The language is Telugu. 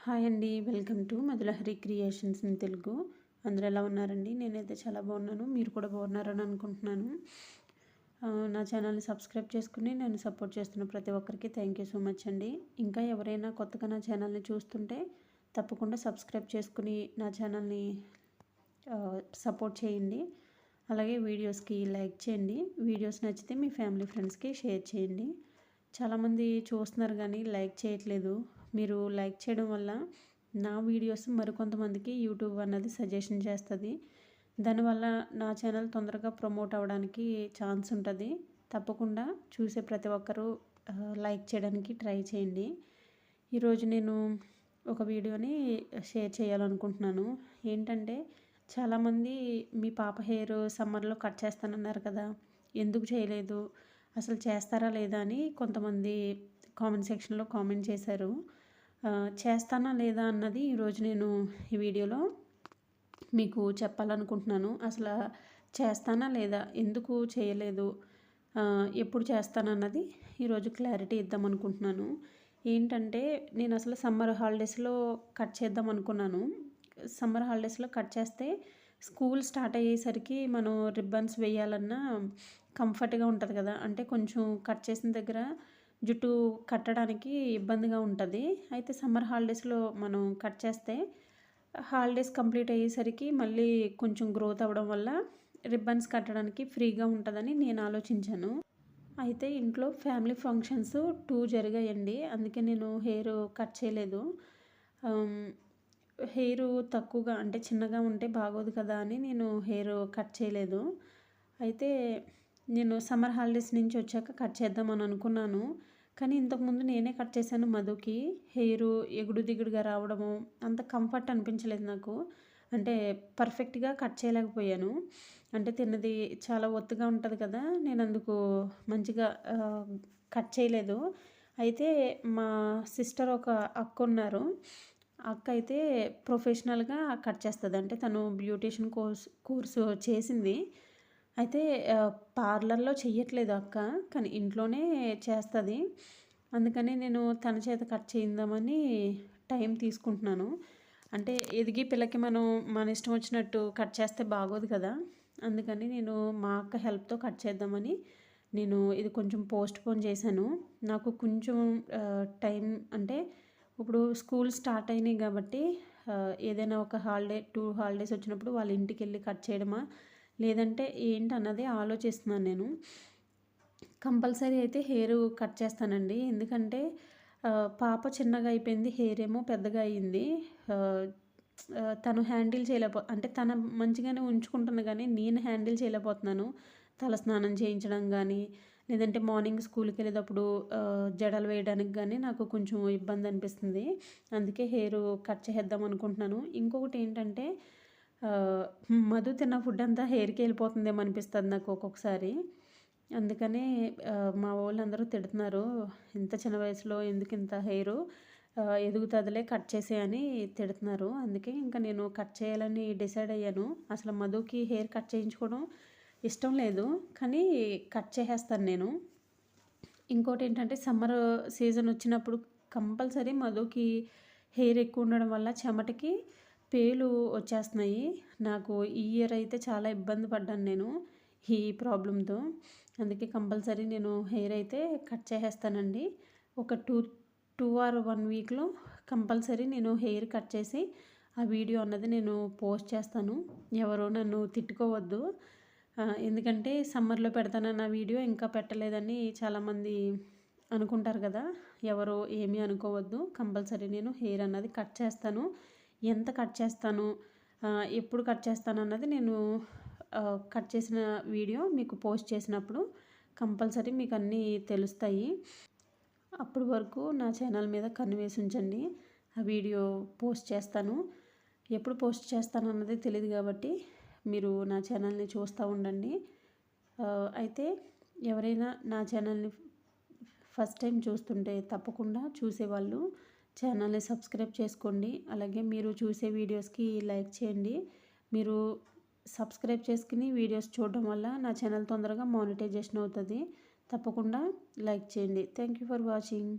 హాయ్ అండి. Welcome to Madhulahari creations in Telugu. అందరూ ఎలా ఉన్నారండి? నేనైతే చాలా బాగున్నాను. మీరు కూడా బాగున్నారని అనుకుంటున్నాను. నా ఛానల్ని సబ్స్క్రైబ్ చేసుకుని నన్ను సపోర్ట్ చేస్తున్న ప్రతి ఒక్కరికి థ్యాంక్ యూ సో మచ్ అండి. ఇంకా ఎవరైనా కొత్తగా నా ఛానల్ని చూస్తుంటే తప్పకుండా సబ్స్క్రైబ్ చేసుకుని నా ఛానల్ని సపోర్ట్ చేయండి. అలాగే వీడియోస్కి లైక్ చేయండి. వీడియోస్ నచ్చితే మీ ఫ్యామిలీ ఫ్రెండ్స్కి షేర్ చేయండి. చాలామంది చూస్తున్నారు కానీ లైక్ చేయట్లేదు. మీరు లైక్ చేయడం వల్ల నా వీడియోస్ మరికొంతమందికి యూట్యూబ్ అన్నది సజెషన్ చేస్తుంది. దానివల్ల నా ఛానల్ తొందరగా ప్రమోట్ అవ్వడానికి ఛాన్స్ ఉంటుంది. తప్పకుండా చూసే ప్రతి ఒక్కరూ లైక్ చేయడానికి ట్రై చేయండి. ఈరోజు నేను ఒక వీడియోని షేర్ చేయాలనుకుంటున్నాను. ఏంటంటే చాలామంది మీ పాప హెయిర్ సమ్మర్లో కట్ చేస్తానన్నారు కదా, ఎందుకు చేయలేదు, అసలు చేస్తారా లేదా అని కొంతమంది కామెంట్ సెక్షన్లో కామెంట్ చేశారు. చేస్తానా లేదా అన్నది ఈరోజు నేను ఈ వీడియోలో మీకు చెప్పాలనుకుంటున్నాను. అసలు చేస్తానా లేదా, ఎందుకు చేయలేదు, ఎప్పుడు చేస్తానన్నది ఈరోజు క్లారిటీ ఇద్దామనుకుంటున్నాను. ఏంటంటే నేను అసలు సమ్మర్ హాలిడేస్లో కట్ చేద్దాం అనుకున్నాను. సమ్మర్ హాలిడేస్లో కట్ చేస్తే స్కూల్ స్టార్ట్ అయ్యేసరికి మనం రిబ్బన్స్ వేయాలన్నా కంఫర్ట్గా ఉంటుంది కదా. అంటే కొంచెం కట్ చేసిన దగ్గర జుట్టు కట్టడానికి ఇబ్బందిగా ఉంటుంది. అయితే సమ్మర్ హాలిడేస్లో మనం కట్ చేస్తే హాలిడేస్ కంప్లీట్ అయ్యేసరికి మళ్ళీ కొంచెం గ్రోత్ అవ్వడం వల్ల రిబ్బన్స్ కట్టడానికి ఫ్రీగా ఉంటుందని నేను ఆలోచించాను. అయితే ఇంట్లో ఫ్యామిలీ ఫంక్షన్స్ 2 జరిగాయండి. అందుకే నేను హెయిర్ కట్ చేయలేదు. హెయిర్ తక్కువగా అంటే చిన్నగా ఉంటే బాగోదు కదా అని నేను హెయిర్ కట్ చేయలేదు. అయితే నేను సమ్మర్ హాలిడేస్ నుంచి వచ్చాక కట్ చేద్దామని అనుకున్నాను. కానీ ఇంతకుముందు నేనే కట్ చేశాను మధుకి. హెయిర్ ఎగుడు దిగుడుగా రావడము అంత కంఫర్ట్ అనిపించలేదు నాకు. అంటే పర్ఫెక్ట్గా కట్ చేయలేకపోయాను. అంటే తిన్నది చాలా ఒత్తుగా ఉంటుంది కదా, నేను అందుకు మంచిగా కట్ చేయలేదు. అయితే మా సిస్టర్ ఒక అక్క ఉన్నారు. అక్క అయితే ప్రొఫెషనల్గా కట్ చేస్తుంది. అంటే తను బ్యూటీషియన్ కోర్సు చేసింది. అయితే పార్లర్లో చెయ్యట్లేదు అక్క, కానీ ఇంట్లోనే చేస్తుంది. అందుకని నేను తన చేత కట్ చేయిందామని టైం తీసుకుంటున్నాను. అంటే ఎదిగి పిల్లకి మనం మన ఇష్టం వచ్చినట్టు కట్ చేస్తే బాగోదు కదా. అందుకని నేను మా అక్క హెల్ప్తో కట్ చేద్దామని నేను ఇది కొంచెం పోస్ట్పోన్ చేశాను. నాకు కొంచెం టైం అంటే ఇప్పుడు స్కూల్ స్టార్ట్ అయినాయి కాబట్టి ఏదైనా ఒక హాలిడే 2 హాలిడేస్ వచ్చినప్పుడు వాళ్ళ ఇంటికి వెళ్ళి కట్ చేయడమా లేదంటే ఏంటన్నది ఆలోచిస్తున్నాను నేను. కంపల్సరీ అయితే హెయిర్ కట్ చేస్తానండి. ఎందుకంటే పాప చిన్నగా అయిపోయింది, హెయిర్ ఏమో పెద్దగా అయ్యింది. తను హ్యాండిల్ అంటే తన మంచిగానే ఉంచుకుంటుంది కానీ నేను హ్యాండిల్ చేయలేకపోతున్నాను. తలస్నానం చేయించడం కానీ లేదంటే మార్నింగ్ స్కూల్కి వెళ్ళేటప్పుడు జడలు వేయడానికి కానీ నాకు కొంచెం ఇబ్బంది అనిపిస్తుంది. అందుకే హెయిర్ కట్ చేద్దాం అనుకుంటున్నాను. ఇంకొకటి ఏంటంటే మధు తిన్న ఫుడ్ అంతా హెయిర్కి వెళ్ళిపోతుందేమో అనిపిస్తుంది నాకు ఒక్కొక్కసారి. అందుకనే మా వాళ్ళందరూ తిడుతున్నారు, ఇంత చిన్న వయసులో ఎందుకు ఇంత హెయిర్ ఎదుగుతుందిలే కట్ చేసేయని తిడుతున్నారు. అందుకే ఇంకా నేను కట్ చేయాలని డిసైడ్ అయ్యాను. అసలు మధుకి హెయిర్ కట్ చేయించుకోవడం ఇష్టం లేదు, కానీ కట్ చేసేస్తాను నేను. ఇంకోటి ఏంటంటే సమ్మర్ సీజన్ వచ్చినప్పుడు కంపల్సరీ మధుకి హెయిర్ ఎక్కువ ఉండడం వల్ల చెమటకి పేలు వచ్చేస్తున్నాయి. నాకు ఈ ఇయర్ అయితే చాలా ఇబ్బంది పడ్డాను నేను ఈ ప్రాబ్లంతో. అందుకే కంపల్సరీ నేను హెయిర్ అయితే కట్ చేసేస్తానండి. ఒక 2 ఆర్ 1 వీక్లో కంపల్సరీ నేను హెయిర్ కట్ చేసి ఆ వీడియో అన్నది నేను పోస్ట్ చేస్తాను. ఎవరో నన్ను తిట్టుకోవద్దు. ఎందుకంటే సమ్మర్లో పెడతానన్న వీడియో ఇంకా పెట్టలేదని చాలామంది అనుకుంటారు కదా. ఎవరో ఏమీ అనుకోవద్దు. కంపల్సరీ నేను హెయిర్ అన్నది కట్ చేస్తాను. ఎంత కట్ చేస్తాను, ఎప్పుడు కట్ చేస్తాను అన్నది నేను కట్ చేసిన వీడియో మీకు పోస్ట్ చేసినప్పుడు కంపల్సరీ మీకు అన్నీ తెలుస్తాయి. అప్పటి వరకు నా ఛానల్ మీద కన్ను వేసి ఉంచండి. ఆ వీడియో పోస్ట్ చేస్తాను. ఎప్పుడు పోస్ట్ చేస్తాను అన్నది తెలియదు కాబట్టి మీరు నా ఛానల్ని చూస్తూ ఉండండి. అయితే ఎవరైనా నా ఛానల్ని ఫస్ట్ టైం చూస్తుంటే తప్పకుండా చూసేవాళ్ళు ఛానల్ని సబ్స్క్రైబ్ చేసుకోండి. అలాగే మీరు చూసే వీడియోస్కి లైక్ చేయండి. మీరు సబ్స్క్రైబ్ చేసుకుని వీడియోస్ చూడడం వల్ల నా ఛానల్ తొందరగా మానిటైజేషన్ అవుతుంది. తప్పకుండా లైక్ చేయండి. Thank you for watching.